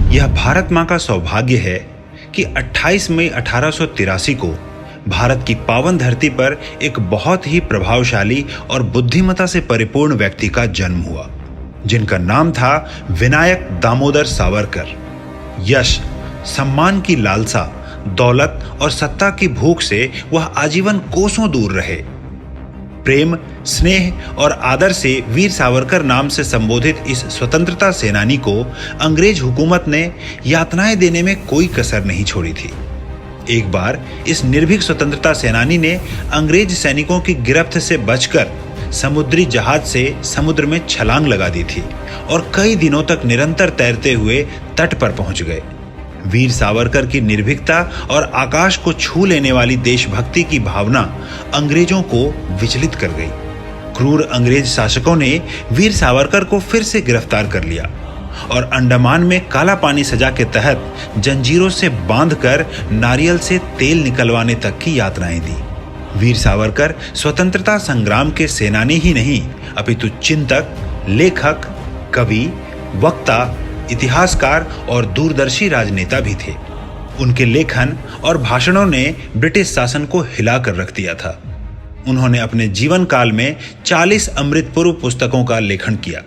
यह भारत मां का सौभाग्य है कि 28 मई 1883 को भारत की पावन धरती पर एक बहुत ही प्रभावशाली और बुद्धिमता से परिपूर्ण व्यक्ति का जन्म हुआ, जिनका नाम था विनायक दामोदर सावरकर। यश, सम्मान की लालसा, दौलत और सत्ता की भूख से वह आजीवन कोसों दूर रहे। प्रेम, स्नेह और आदर से वीर सावरकर नाम से संबोधित इस स्वतंत्रता सेनानी को अंग्रेज हुकूमत ने यातनाएं देने में कोई कसर नहीं छोड़ी थी। एक बार इस निर्भीक स्वतंत्रता सेनानी ने अंग्रेज सैनिकों की गिरफ्त से बचकर समुद्री जहाज से समुद्र में छलांग लगा दी थी और कई दिनों तक निरंतर तैरते हुए तट पर पहुंच गए। वीर सावरकर की निर्भीकता और आकाश को छू लेने वाली देशभक्ति की भावना अंग्रेजों को विचलित कर गई। क्रूर अंग्रेज शासकों ने वीर सावरकर को फिर से गिरफ्तार कर लिया और अंडमान में काला पानी सजा के तहत जंजीरों से बांधकर नारियल से तेल निकलवाने तक की यातनाएं दी। वीर सावरकर स्वतंत्रता संग्राम के सेनानी ही नहीं, अपितु चिंतक, लेखक, कवि, वक्ता, इतिहासकार और दूरदर्शी राजनेता भी थे। उनके लेखन और भाषणों ने ब्रिटिश शासन को हिला कर रख दिया था। उन्होंने अपने जीवन काल में 40 अमृतपूर्व पुस्तकों का लेखन किया।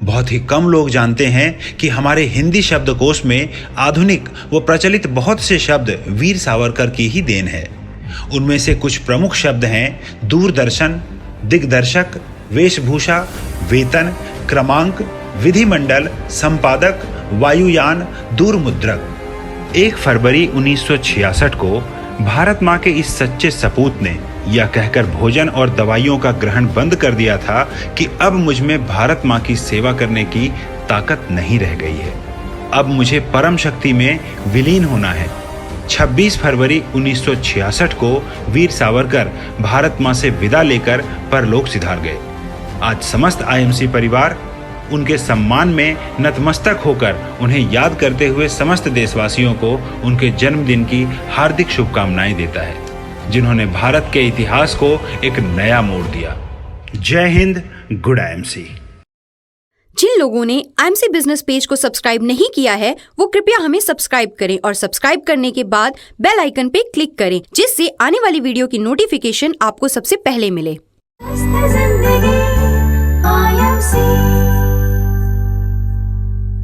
बहुत ही कम लोग जानते हैं कि हमारे हिंदी शब्दकोश में आधुनिक व प्रचलित बहुत से शब्द वीर सावरकर की ही देन है। उनमें से कुछ प्रमुख शब्द हैं दूरदर्शन, दिग्दर्शक, वेशभूषा, वेतन, क्रमांक, विधिमंडल, संपादक, वायुयान, दूरमुद्रक। 1 फरवरी 1966 को भारत मां के इस सच्चे सपूत ने यह कहकर भोजन और दवाइयों का ग्रहण बंद कर दिया था कि अब मुझ में भारत मां की सेवा करने की ताकत नहीं रह गई है। अब मुझे परम शक्ति में विलीन होना है। 26 फरवरी 1966 को वीर सावरकर भारत मां से विदा लेकर परलोक सिधार गए। आज समस्त आईएमसी परिवार उनके सम्मान में नतमस्तक होकर उन्हें याद करते हुए समस्त देशवासियों को उनके जन्मदिन की हार्दिक शुभकामनाएं देता है, जिन्होंने भारत के इतिहास को एक नया मोड़ दिया। जय हिंद, गुड आईएमसी। जिन लोगों ने आईएमसी बिजनेस पेज को सब्सक्राइब नहीं किया है वो कृपया हमें सब्सक्राइब करें और सब्सक्राइब करने के बाद बेल आइकन पे क्लिक करें, जिससे आने वाली वीडियो की नोटिफिकेशन आपको सबसे पहले मिले।